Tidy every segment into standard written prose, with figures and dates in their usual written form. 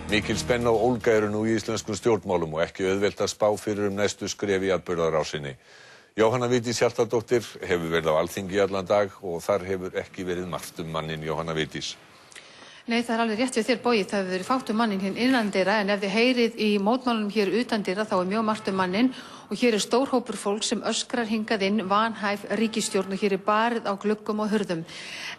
Mikil spenna og ólga eru nú í íslenskum stjórnmálum og ekki auðvelt að spá fyrir næstu skref í atburðarásinni. Jóhanna Vigdís Hjaltadóttir hefur verið á Alþingi allan dag og þar hefur ekki verið margt manninn Jóhanna Vigdís. Nei, það alveg rétt við þér, Bogi. Það hefur verið fátt manninn hér innandyra, en ef þið heyrið í mótmálunum hér utandyra þá mjög margt manninn og hér stór hópur fólk sem öskrar hingað inn vanhæf ríkisstjórn og hér barið á gluggum og hurðum.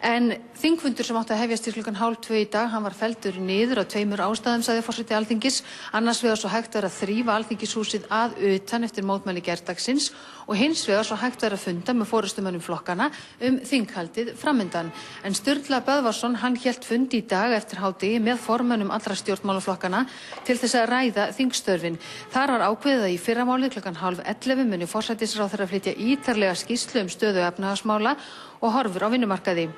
En þingfundur sem átti að hefjast til klukkan 1:30 í dag, hann var felldur niður af tveimur ástæðum, sagði forseti Alþingis. Annars vegar svo hægt að þrífa Alþingishúsið að utan eftir mótmæli gærdagsins og hins vegar svo hægt að funda með forystumönnum flokkana þinghaldið framundan. En Sturla Böðvarsson, hann hélt fund í dag eftir hádegi með formönnum allra stjórnmálaflokkana til þess að ræða þingstörfin. Þar var ákveðið að í fyrramálið klukkan 10:30 muni forsætisráðherra flytja ítarlega skýrslu skýrslu efnahagsmála og horfur á vinnumarkaði.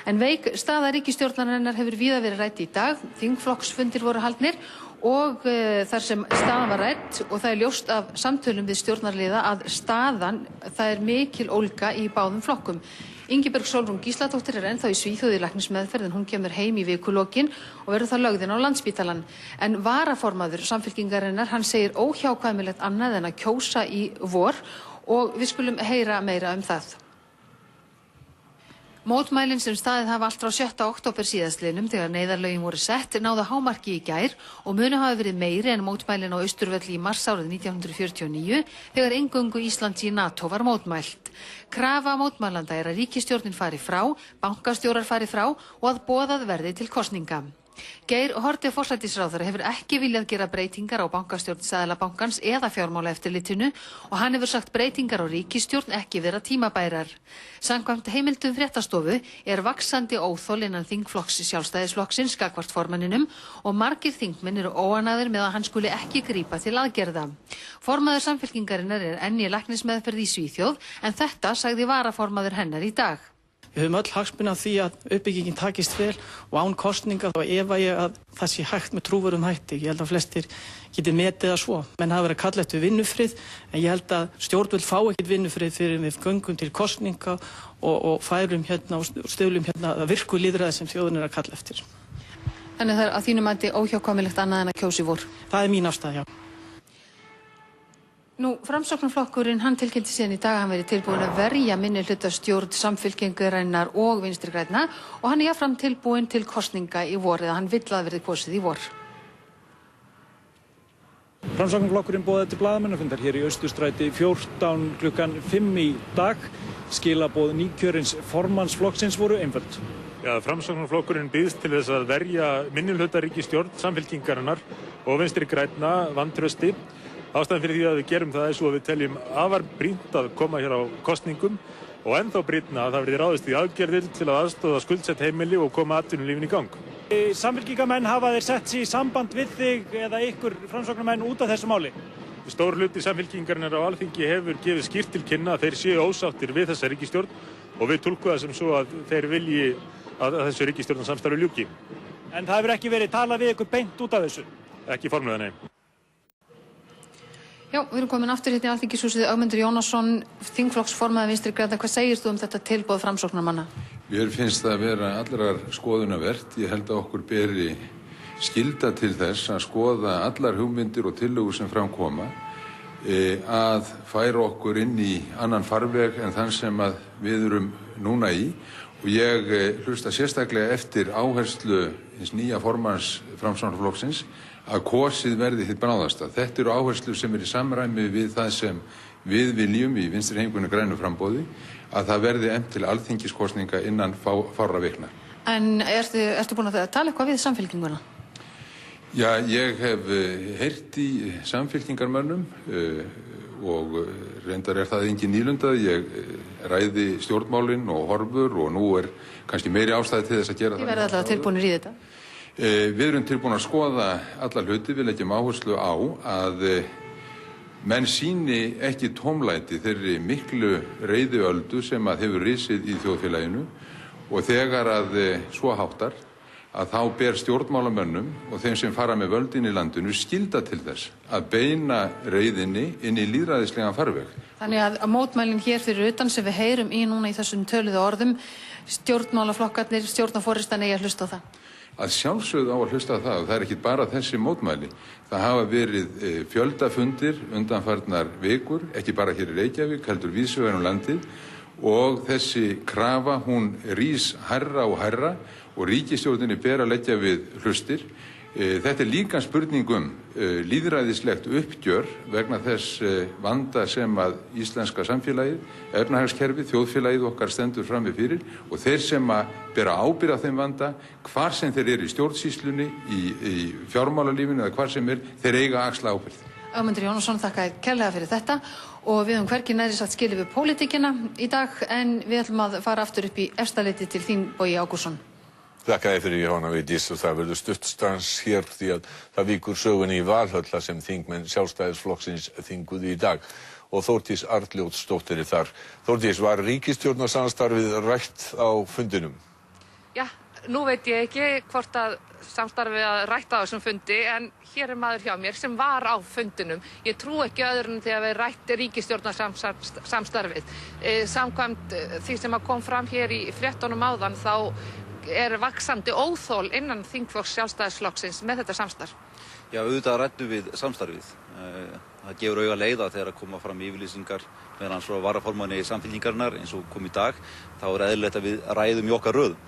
En veik staða ríkisstjórnarinnar hefur víða verið rædd í dag. Þingflokksfundir voru haldnir og þar sem staðan var rædd og það ljóst af samtölum við stjórnarliða að staðan, það mikil ólga í báðum flokkum. Ingibjörg Sólrún Gísladóttir ennþá í Svíþjóð í læknismeðferð en hún kemur heim í vikulokin og verður þá lögð inn á Landspítalann. En varaformaður Samfylkingarinnar, hann segir óhjákvæmilegt annað en að kjósa í vor og við skulum heyra meira það. Mótmælin sem staðið hafa allt frá 7. október síðastliðnum þegar neyðarlögin voru sett náðu hámarki í gær og munu hafa verið meiri en mótmælin á Austurvelli í mars árið 1949 þegar eingöngu Íslands í NATO var mótmælt. Krafa mótmælanda að ríkisstjórnin fari frá, bankastjórar fari frá og að boðað verði til kosninga. Geir Haarde forsætisráðherra hefur ekki viljað gera breytingar á bankastjórn Seðlabankans eða fjármálaeftirlitinu og hann hefur sagt breytingar á ríkisstjórn ekki vera tímabærar. Samkvæmt heimildum fréttastofu vaxandi óþol innan þingflokks Sjálfstæðisflokksins gagnvart formanninum og margir þingmenn eru óánægðir með að hann skuli ekki grípa til aðgerða. Formaður Samfylkingarinnar enn í læknismeðferð í Svíþjóð en þetta sagði varaformaður hennar í dag. Við höfum öll hagsmuni af því að uppbyggingin takist vel og án kosninga þá efa ég að það sé hægt með trúverðum hætti. Ég held að flestir geti metið það svo. Menn hafa verið að kalla eftir vinnufrið en ég held að stjórnvöld fá ekkert vinnufrið fyrir við göngum til kosninga og færum hérna og stöðlum hérna að virku lýðræði sem þjóðin að kalla eftir. Þannig það að þínu mati óhjákvæmilegt annað en að kjósa í vor? Það mín afstaða, já. Nú, Framsóknarflokkurinn, hann tilkynnti síðan í dag að hann verið tilbúin að verja minnihlutastjórn Samfylkingarinnar og Vinstri grænna og hann jafnframt tilbúin til kosninga í vor eða hann vill að verði kosið í vor. Framsóknarflokkurinn boðaði til blaðamannafundar hér í Austurstræti 14 klukkan 5 í dag. Skilaboð nýkjörins formanns flokksins voru einföld. Já, Framsóknarflokkurinn býðst til þess að verja minnihlutaríkisstjórn Samfylkingarinnar og Vinstri grænna vantrausti. Ástæðan fyrir því að við gerum það svo að við teljum afar brýnt að koma hér á kosningum og ennþá brýnna að það verði ráðist í aðgerðir til að aðstoða skuldsett heimili og koma atvinnulífinu í gang. Samfylkingarmenn hafa þeir sett sig í samband við þig eða ykkur framsóknarmenn út af þessu máli? Stór hluti Samfylkingarinnar á Alþingi hefur gefið skýrt til kynna að þeir séu ósáttir við þessa ríkisstjórn og við túlkum það sem svo að þeir vilji að þessu ríkisstjórnarsamstarfi ljúki. En það hefur ekki verið talað við ykkur beint út af þessu? Ekki formlega, nei. Já, við erum komin aftur hérna í Alþingishúsið. Ögmundur Jónasson, þingflokksformaður Vinstri grænna, hvað segir þú þetta tilboð framsóknarmanna? Mér finnst það að vera allrar skoðunarvert. Ég held að okkur beri skylda til þess að skoða allar hugmyndir og tillögur sem framkoma að færa okkur inn í annan farveg en þann sem að við erum núna í og ég hlusta sérstaklega eftir áherslu hins nýja formanns Framsóknarflokksins að kosið verði hið bráðasta. Þetta eru áherslur sem í samræmi við það sem við viljum í Vinstri hreyfingunni grænu framboði að það verði efnt til alþingiskosninga innan fárra vikna. En ertu búin að tala eitthvað við Samfylkinguna? Já, ég hef heyrt í Samfylkingarmönnum og reyndar það engin nýlunda. Ég ræði stjórnmálin og horfur og nú kannski meiri ástæði til þess að gera það. Þið verða alltaf tilbúinir í þetta? Við erum tilbúin að skoða alla hluti, við leggjum áherslu á að menn sýni ekki tómlæti þeirri miklu reiðiöldu sem að hefur risið í þjóðfélaginu og þegar að svo háttar að þá ber stjórnmálamönnum og þeim sem fara með völdin í landinu skylda til þess að beina reiðinni inn í lýðræðislegan farveg. Þannig að mótmælin hér fyrir utan sem við heyrum í núna í þessum töluðu orðum, stjórnmálaflokkarnir, stjórnarforystan eigi að hlusta á það? að sjálfsögðu á að hlusta það og það ekki bara þessi mótmæli. Það hafa verið fjöldafundir undanfarnar vikur, ekki bara hér í Reykjavík, heldur víðsvegar landið og þessi krafa hún rís hærra og hærra og ríkisstjórninni ber að leggja við hlustir. Þetta líka spurning lýðræðislegt uppgjör vegna þess vanda sem að íslenska samfélagið, efnahagskerfið, þjóðfélagið okkar stendur frammi fyrir og þeir sem að bera ábyrgð á þeim vanda, hvar sem þeir eru í stjórnsýslunni, í fjármálalífinu eða hvar sem þeir eiga að axla ábyrgð. Ögmundur Jónasson, þakka þér kærlega fyrir þetta og við höfum hvergi nærri satt skilið við pólitíkina í dag en við ætlum að fara aftur upp í efstaleiti til þín Bogi Ágústsson. Þakka þér fyrir Jóhanna Vigdís og það verður stuttstans hér því að það víkur sögunni í Valhöll sem þingmenn Sjálfstæðisflokksins þinguðu í dag og Þórdís Arnljótsdóttir er þar. Þórdís, var ríkisstjórnarsamstarfið rætt á fundinum? Já, nú veit ég ekki hvort að samstarfið að rætta á þessum fundi en hér er maður hjá mér sem var á fundinum. Ég trú ekki öðrun þegar við rætti ríkisstjórnarsamstarfið. Samkvæmt því sem kom fram hér í fréttunum áðan þá er vaxandi óþol innan þingflokks Sjálfstæðisflokksins með þetta samstarf? Já, auðvitað ræddum við samstarfið. Það gefur auga leiða þegar að koma fram yfirlýsingar meðan hans frá varaformanni Samfylkingarinnar eins og kom í dag. Þá er eðlilegt að við ræðum í okkar röðum.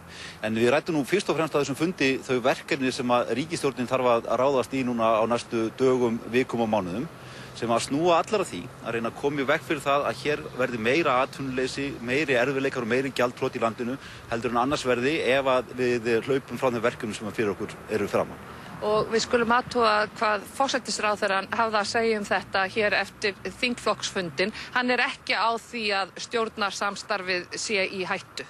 En við ræddum nú fyrst og fremst á þessum fundi þau verkefni sem að ríkisstjórnin þarf að ráðast í núna á næstu dögum, vikum og mánuðum sem að snúa allar að því að reyna að koma í veg fyrir það að hér verði meira atvinnuleysi, meiri erfiðleikar og meiri gjaldþrot í landinu heldur en annars verði ef að við hlaupum frá þeim verkefnum sem fyrir okkur eru framan. Og við skulum athuga hvað forsætisráðherrann hafði að segja þetta hér eftir þingflokksfundin. Hann er ekki á því að stjórnarsamstarfið sé í hættu.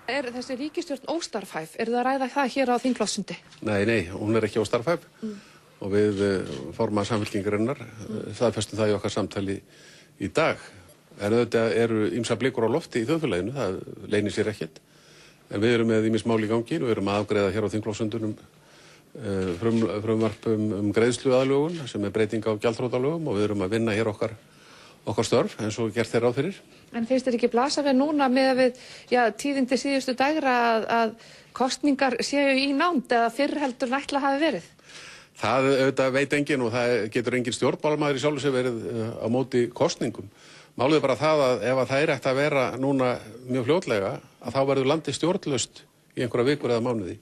Er þessi ríkisstjórn óstarfhæf? Er það að ræða það hér á þingflokksfundi? Nei, hún er ekki óstarfhæf. Og við formaður Samfylkingarinnar staðfestum það í okkar samtali í dag. En auðvitað eru ýmsar blikur á lofti í þjóðfélaginu, það leynir sér ekkert. En við erum með ýmis mál í gangi og við erum að afgreiða hér á þingflokksfundinum frumvarp greiðsluaðlögun sem er breyting á gjaldþrotalögum og við erum að vinna hér okkar störf eins og gert þeir ráð fyrir. En finnst þér ekki blasa við núna með við tíðindi síðustu dagra að kosningar séu í nánd eða fyrr heldur en ætla hafi verið? Það auðvitað veit enginn og það getur enginn stjórnmálamaður í sjálfu sér verið á móti kosningum. Málið er bara það að ef það er ætti að vera núna mjög fljótlega að þá verður landið stjórnlaust í einhverja vikur eða mánuði.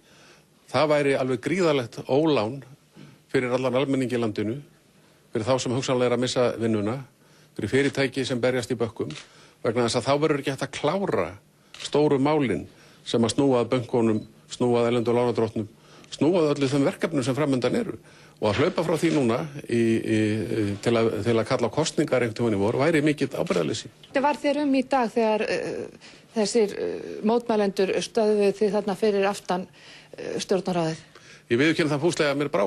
Það væri alveg gríðarlegt ólán fyrir allan almenningi í landinu, fyrir þá sem hugsanlega er að missa vinnuna, fyrir fyrirtæki sem berjast í bökkum, vegna þess að þá verður ekki hægt að klára stóru málin sem að snúa að bönkunum, snúa að erlendu lánardrottnum, snúa að öllu þeim verkefnum sem framundan eru og að hlaupa frá því núna til að kalla á kosningar einhvern tímann í vor væri mikill ábyrgðarleysi. Þetta var þér í dag þegar þessir mótmælendur stöðuðu þið þarna fyrir aftan stjórnarráðið? Ég viðurkenni það fúslega að mér brá.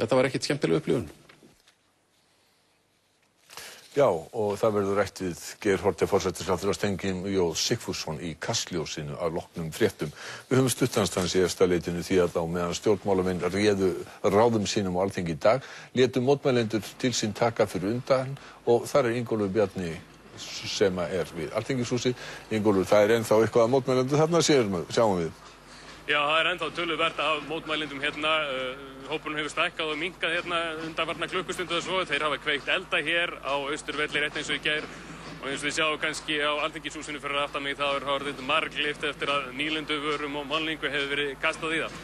Þetta var ekkert skemmtileg upplifun. Já, og það verður rætt við Geir Haarde forsætisráðherra Steingrim J. Sigfússon í Kastljósinu að loknum fréttum. Við höfum stuttanstans í efstaleitinu því að á meðan stjórnmálamenn réðu ráðum sínum á Alþingi í dag, létu mótmælendur til sín taka fyrir undan og þar er Ingólfur Bjarni sem er við Alþingishúsið. Ingólfur, það er ennþá eitthvað að mótmælendur þarna sjáum við. Já, það er ennþá töluvert af mótmælendum hérna. Hópurinn hefur stækkað og minnkað hérna undanfarna klukkustundu og svo. Þeir hafa kveikt elda hér á Austurvelli rétt eins og í gær. Og eins og við sjáum kannski á Alþingishúsinu fyrir aftan mig þá er orðið marglift eftir að nýlenduvörum og málningu hefur verið kastað í það.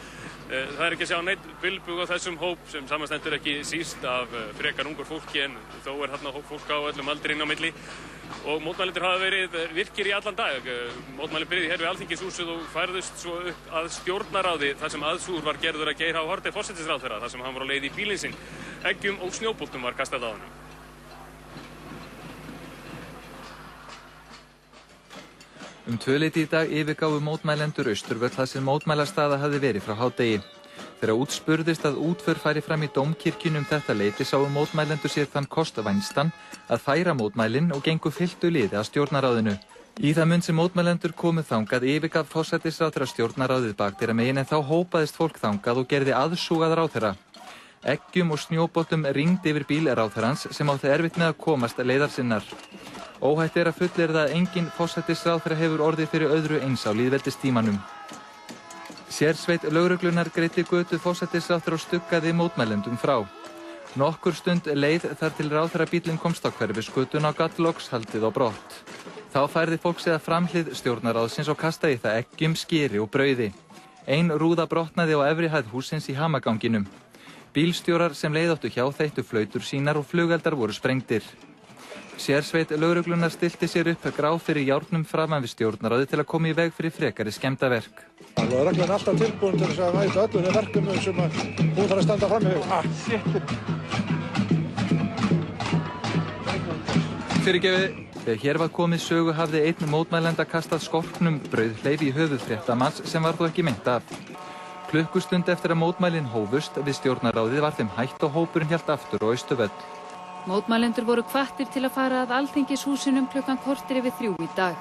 Það er ekki að sjá neitt bilbug á þessum hóp sem samanstendur ekki síst af frekar ungur fólki en þó er þarna fólk á öllum aldri inn á milli. Og mótmælendur hafa verið virkir í allan dag. Mótmælin byrjuðu hér við Alþingishúsið og færðust svo upp að stjórnarráði þar sem aðsúgur var gerður að Geir Haarde forsætisráðherra þar sem hann var á leið í bílinn sinn. Eggjum og snjóboltum var kastað á honum. Tvöleyti í dag yfirgáfu mótmælendur Austurvöll þar sem mótmælastaða hafði verið frá hádegi. Þegar útspurðist að útför færi fram í Dómkirkjunni þetta leyti sáu mótmælendur sér þann kost vænstan að færa mótmælin og gengu fylktu liði að stjórnarráðinu. Í það mund sem mótmælendur komu þangað yfirgaf forsætisráðherra stjórnarráðið bakdyramegin en þá hópaðist fólk þangað og gerði aðsúgað ráðherra. Eggjum og snjóboltum rigndi yfir bíl ráðherrans sem átti erfitt með að komast leiðar sinnar. Óhætt að fullyrða að enginn forsætisráðherra hefur orðið fyrir öðru eins á lýðveldistímanum. Sérsveit lögreglunar greiddi götu forsætisráðherra og stuggaði mótmælendum frá. Nokkur stund leið þar til ráðherrabíllinn komst á Hverfisgötuna og gat loks haldið á brott. Þá færði fólk sig að framhlið stjórnarráðsins og kastaði það eggjum, skyri og brauði. Ein rúða brotnaði á efri hæð hússins í hamaganginum. Bílstjórar sem leið áttu hjá þeyttu flautur sínar og flugeldar voru sprengdir. Sérsveit lögreglunar stillti sér upp grá fyrir járnum framan við stjórnarráðið til að koma í veg fyrir frekari skemmdarverk. Lögreglan er alltaf tilbúin til þess að mæta öllum verkefnum sem hún þarf að standa frammi fyrir. Fyrirgefið. Þegar hér var komið sögu hafði einn mótmælenda kastað skorpnum brauðhleif í höfuð fréttamanns sem var þó ekki meint af. Klukkustund eftir að mótmælin hófust við stjórnarráðið var þeim hætt og hópurinn hélt aftur á Austurvöll. Mótmælendur voru hvattir til að fara að Alþingishúsinu klukkan korter yfir 3 í dag.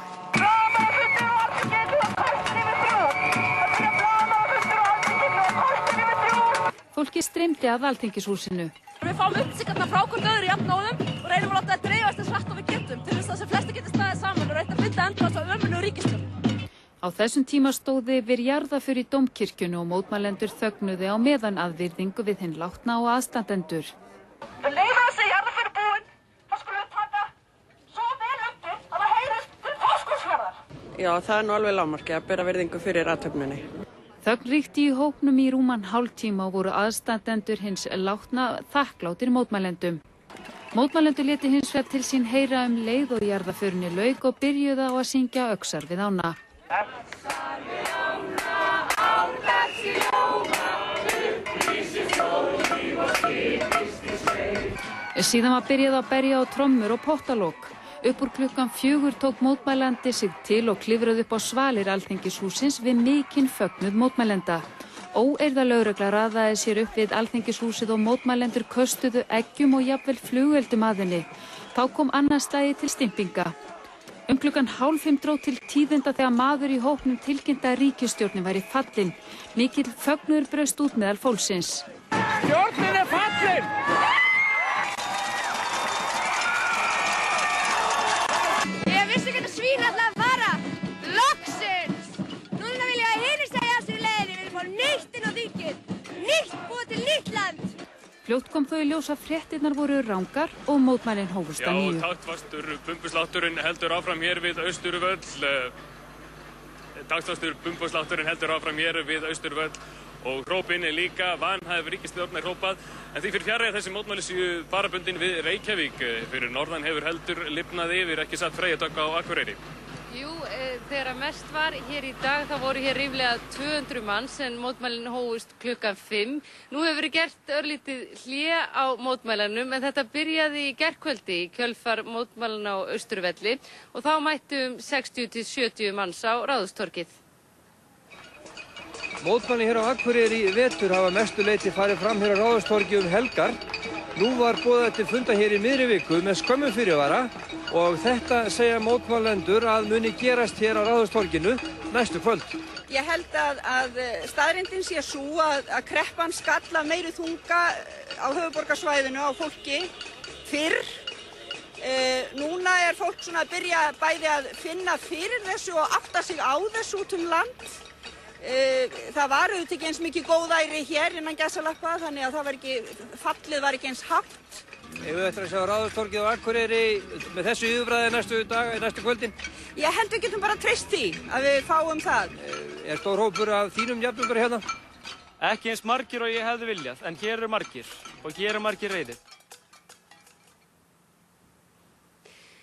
Fólki streymdi að Alþingishúsinu. Við fáum upplýsingarnar frá hvort öðru jafnóðum og reynum að láta það dreifast eins hratt og við getum til þess að sem flestir geti staðið saman og reynt að finna endurins á ömurlegu ríkisstjórn. Á þessum tíma stóði yfir jarðarför í Dómkirkjunni og mótmælendur þögnuðu á meðan aðvirðingu við hinn látna og aðstandendur. Við leiðum þessi jarðarför er búin, þá skulum við taka svo vel undir að það heyrist til Fáskrúðsfjarðar. Já, það er nú alveg lágmarkið að bera virðingu fyrir athöfninni. Þögn ríkti í hópnum í rúman hálftíma og voru aðstandendur hins látna þakkláttir mótmælendum. Mótmælendur létu hins vegar til sín heyra leið og jarðarförinni lauk og byrjuðu á að syngja öxar við ána. Öxar við ána, ádags í óma, upplýsi sólíf og skipist í sveif. Síðan var byrjað að berja á trommur og pottalok. Upp úr klukkan 4 tók mótmælandi sig til og klifraði upp á svalir Alþingishússins við mikinn fögnuð mótmælenda. Óeirða lögregla raðaði sér upp við Alþingishúsið og mótmælendur köstuðu eggjum og jafnvel flugeldum að henni. Þá kom annað slagið til stympinga. Klukkan 4:30 dró til tíðinda þegar maður í hópnum tilkynnti að ríkisstjórnin væri fallin. Mikill fögnuður braust út meðal fólksins. Stjórnin er fallin! Fljótt kom þó í ljós að fréttirnar voru rangar og mótmælin hófust að nýju. Já, taktfastur bumbuslátturinn heldur áfram hér við Austurvöll. Taktfastur bumbuslátturinn heldur áfram hér við Austurvöll og hrópin er líka vanhæf ríkisstjórnar hrópað. En því fyrir fjarri að þessi mótmæli séu bara bundin við Reykjavík. Fyrir norðan hefur heldur lifnað yfir, ekki satt Freyja Dögg á Akureyri. Jú, þegar mest var hér í dag þá voru hér ríflega 200 manns en mótmælin hófust klukkan 5. Nú hefur verið gert örlítið hlé á mótmælanum en þetta byrjaði í gærkvöldi í kjölfar mótmælana á Austurvelli og þá mættu 60 til 70 manns á Ráðhústorgið. Mótmælin hér á Akureyri í vetur hafa mestu leyti farið fram hér á Ráðhústorgi helgar. Nú var boðað til funda hér í miðri viku með skömmum fyrirvara og þetta segja mótmælendur að muni gerast hér á Ráðhústorginu næstu kvöld. Ég held að staðreyndin sé sú að kreppan skalla meiri þunga á höfuðborgarsvæðinu á fólki fyrr. Núna er fólk svona að byrja bæði að finna fyrir þessu og átta sig á þessu út land. Það var auðvitað ekki eins mikið góðæri hér innan gæsalappa þannig að fallið var ekki eins hátt. Eigum við eftir að sjá Ráðhústorgið á Akureyri með þessu yfirbragði næstu kvöldin? Ég held við getum bara treyst því að við fáum það. Er stór hópur af þínum jafnöldrum hérna? Ekki eins margir og ég hefði viljað, en hér eru margir og hér eru margir reiðir.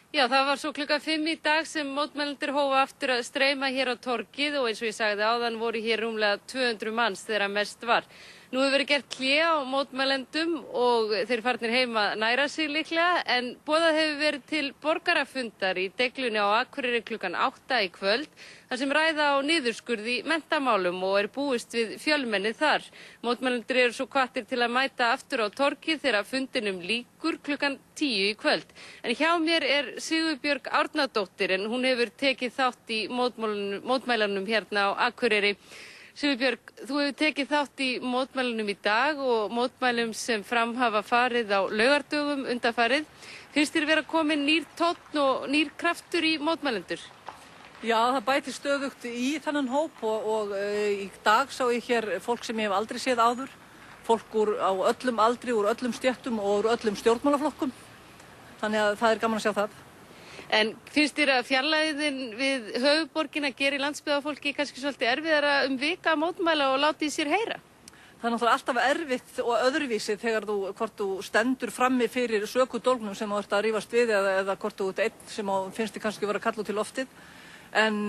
Já, það var svo klukkan 5 í dag sem mótmælendur hófu aftur að streyma hér á torgið og eins og ég sagði áðan voru hér rúmlega 200 manns þegar mest var. Nú hefur verið gert hlé á mótmælendum og þeir farnir heim að næra sig líklega en boðað hefur verið til borgarafundar í Deiglunni á Akureyri klukkan 8 í kvöld þar sem ræða á niðurskurði í menntamálum og er búist við fjölmenni þar. Mótmælendur eru svo hvattir til að mæta aftur á torgið þegar fundinum lýkur klukkan 10 í kvöld. En hjá mér er Sigurbjörg Árnadóttir en hún hefur tekið þátt í mótmælanum hérna á Akureyri. Sigurbjörg, þú hefur tekið þátt í mótmælunum í dag og mótmælum sem fram hafa farið á laugardögum undanfarið. Finnst þér vera komin nýr tónn og nýr kraftur í mótmælendur? Já, það bæti stöðugt í þennan hóp og í dag sá ég hér fólk sem ég hef aldrei séð áður. Fólk á öllum aldri, úr öllum stéttum og úr öllum stjórnmálaflokkum. Þannig að það gaman að sjá það. En finnst þér að fjarlægðin við höfuðborgina gerir landsbyggðarfólki kannski svolítið erfiðara vika að mótmæla og láta í sér heyra? Það er náttúrulega alltaf erfitt og öðruvísi þegar hvort þú stendur frammi fyrir sökudólgnum sem þú ert að rífast við eða hvort þú ert einn sem finnst þér kannski vera kallað til loftið. En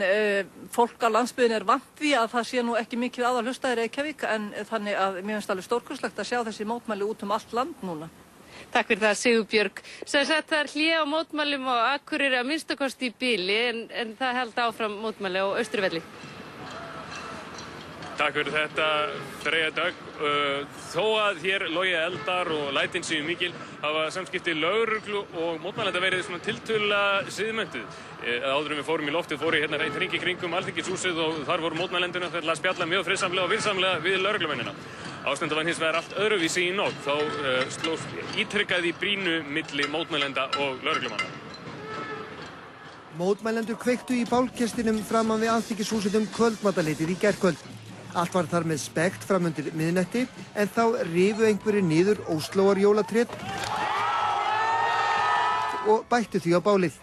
fólk á landsbyggðinni vant því að það sé nú ekki mikið að hlusta í Reykjavík en þannig að mér finnst alveg stórkostlegt að sjá þessi mótmæli út allt land núna. Takk fyrir það, Sigurbjörg. Sem sagt, það hlé á mótmælum á Akureyri að minnsta kosti í bili en það held áfram mótmæli á Austurvelli. Takk fyrir þetta, Freyja Dögg. Þó að hér logi eldar og lætin séu mikil hafa samskipti lögreglu og mótmælenda verið svona tiltölulega siðmenntuð. Áður en við fórum í loftið fór ég hérna einn hring í kringum Alþingishúsið og þar voru mótmælendurna að spjalla mjög friðsamlega og vinsamlega við lögreglumennina. Ástandið var hins vegar allt öðruvísi í nótt, þá slóst ítrekkaði í brýnu milli mótmælenda og lögreglumanna. Mótmælendur kveiktu í bálkestinum framan við Alþingishúsið kvöldmatarleytið í gærkvöld. Allt var þar með spekt fram undir miðnætti en þá rifu einhverjir niður Óslóar jólatréð og bættu því á bálið.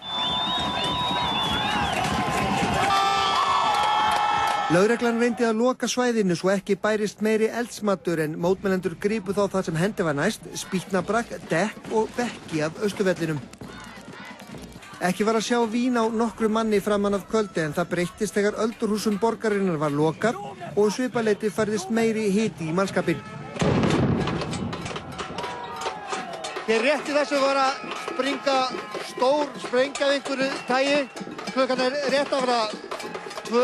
Lögreglan reyndi að loka svæðinu svo ekki bærist meiri eldsmatur en mótmælendur gripu þá það sem hendi var næst, spýtnabrak, dekk og bekki af Austurvellinum. Ekki var að sjá vín á nokkru manni framan af kvöldi en það breyttist þegar öldurhúsum borgarinnar var lokað og svipaleyti færðist meiri hiti í mannskapinn. Hér rétt í þessu var að springa stór sprengja af einhverju tagi. Klukkan rétt að vera 2.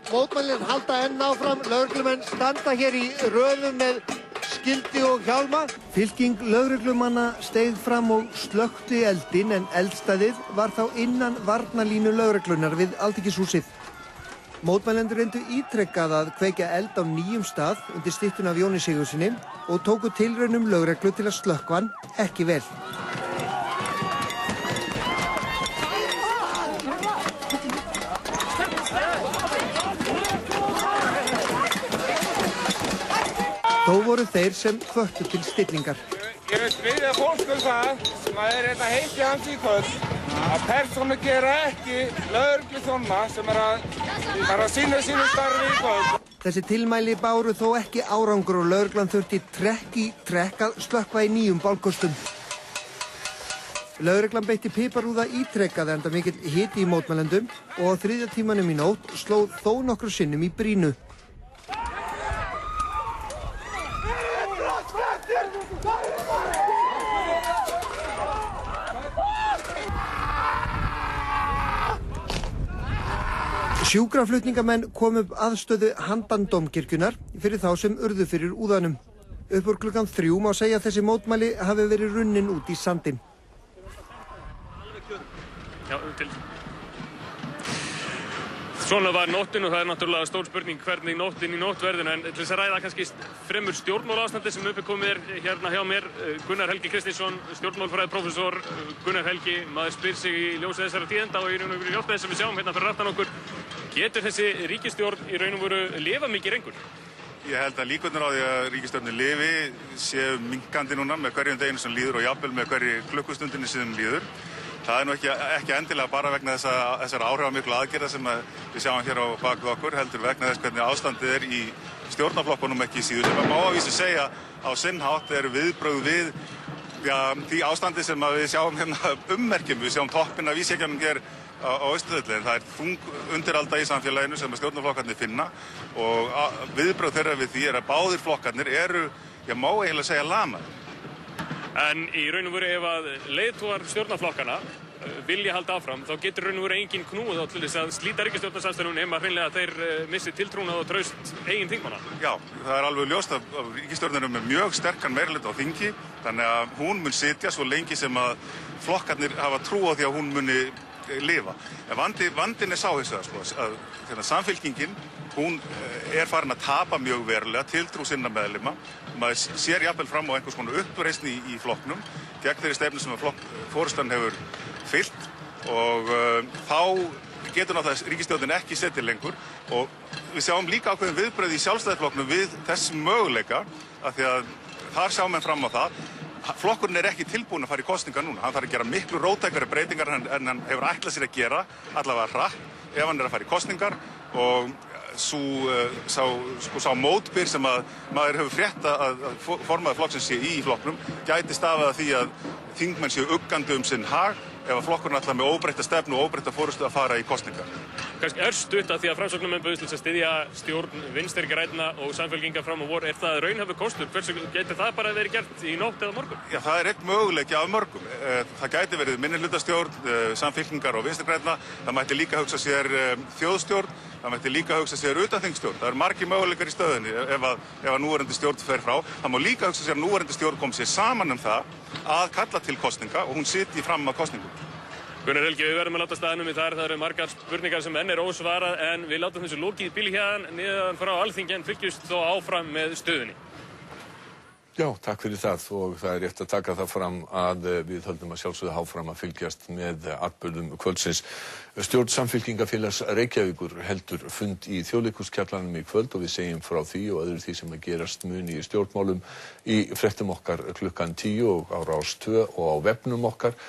Mótmælin halda enn áfram. Lögreglumenn standa hér í röðum með skildi og hjálma. Fylking lögreglumanna steig fram og slökkti eldinn en eldstæðið var þá innan varnarlínu lögreglunar við Alþingishúsið. Mótmælendur reyndu ítrekkað að kveikja eld á nýjum stað undir styttuna af Jóni Sigurðssyni og tóku tilraunum lögreglu til að slökkva hann ekki vel. Þó voru þeir sem hvöttu til stillingar. Ég vil biðja fólk það sem heitt í hans í kvöld að persónu gera ekki lögregluþjóna sem að sinna sínu starfi í kvöld. Þessi tilmæli báru þó ekki árangur og lögreglan þurfti trekk í trekk að slökkva í nýjum bálkostum. Lögreglan beitti piparúða ítrekkað enda mikill hiti í mótmælendum og á 3. tímanum í nótt sló þó nokkru sinnum í brýnu. Sjúkraflutningamenn kom upp aðstöðu handan Dómkirkjunnar fyrir þá sem urðu fyrir úðanum. Upp úr klukkan 3 má segja að þessi mótmæli hafi verið runnin út í sandinn. Já, Svona var nóttin og það náttúrulega stór spurning hvernig nóttin í nótt verður en til þess að ræða kannski fremur stjórnmálaástandi sem uppi komið hérna hjá mér Gunnar Helgi Kristinsson, stjórnmálafræðiprófessor. Gunnar Helgi, maður spyr sig í ljósi þessara tíðinda og í raun og veru ljósi þess sem við sjáum hérna fyrir aftan okkur. Getur þessi ríkisstjórn í raun og veru lifað mikið lengur? Ég held að líkurnar á því að ríkisstjórnin lifi séu minnkandi núna með hverjum deginu sem líður og jafnvel með hverju klukkustundinni sem líður. Það er nú ekki endilega bara vegna þessara áhrifamiklu aðgerða sem við sjáum hér á bak við okkur, heldur vegna þess hvernig ástandið er í stjórnarflokkunum ekki síður. Sem má að vísu segja á sinn hátt er viðbrögð við því ástandi sem við sjáum hérna ummerkjum. Við sjáum toppinn af ísjakjanum hér á Austurvelli. Það er þung undiralda í samfélaginu sem stjórnarflokkarnir finna og viðbrögð þeirra við því er að báðir flokkarnir eru, má eiginlega segja lamaðir. En í raun og veru ef að leiðtogar stjórnarflokkana vilja halda áfram, þá getur raun og veru engin knúið á til þess að slíta ríkisstjórnarsamstarfinu nema hreinlega að þeir missi tiltrúnað og traust eigin þingmanna. Já, það er alveg ljóst að ríkisstjórnin er með mjög sterkan meirihluta á þingi, þannig að hún mun sitja svo lengi sem að flokkarnir hafa trú á því að hún muni lifa. En vandinn er sá hins vegar, að Samfylkingin, hún farin að tapa mjög verulega tiltrú sinna meðlima. Maður sér jafnvel fram á einhvers konar uppreisn í flokknum gegn þeirri stefnu sem að forystan hefur fylgt og þá getur náttúrulega ríkisstjórnin ekki setið lengur og við sjáum líka ákveðin viðbrögð í Sjálfstæðisflokknum við þessum möguleika af því að þar sjáum við fram á það. Flokkurinn ekki tilbúinn að fara í kosningar núna. Hann þarf að gera miklu róttækari breytingar en hann hefur ætlað sér að gera, allavega hratt ef hann að fara í kosningar og sá mótbyr sem að maður hefur frétt að formaður flokksins sé í flokknum gæti stafað að því að þingmenn séu uggandi sinn hag ef að flokkurinn ætlar með óbreytta stefnu og óbreytta forystu að fara í kosningar. Kannski stutt að því að Framsóknarmenn bauðust til að styðja stjórn Vinstri grænna og Samfylkingar fram á vor. Það raunhæfur kostur? Hversu gæti það bara verið gert í nótt eða morgun? Já, það einn möguleiki af mörgum. Það gæti verið minnihlutastjórn, Samfylkingar og Vinstri grænna. Það mætti líka hugsa sér þjóðstjórn. Það mætti líka hugsa sér utanþingsstjórn. Það margir möguleikar í stöðunni ef að núverandi stjórn fer frá. Það má líka hugsa sér að núverandi stjórn kom sér saman það að kalla til kosninga og hún sitji fram á kosningum. Gunnar Helgi, við verðum að láta staðnum í þar. Það eru margar spurningar sem enn ósvarað en við látum þessu lokið í bíli hérna niðan frá Alþingi en fylgjumst þó áfram með stöðunni. Já, takk fyrir það og það rétt að taka það fram að við höldum að sjálfsögðu áfram að fylgjast með atburðum kvöldsins. Stjórn Samfylkingafélags Reykjavíkur heldur fund í Þjóðleikhúskjallaranum í kvöld og við segjum frá því og öðru því sem að gerast muni í stjórnmálum í fréttum okkar klukkan 10 og á Rás 2 og á vefnum okkar.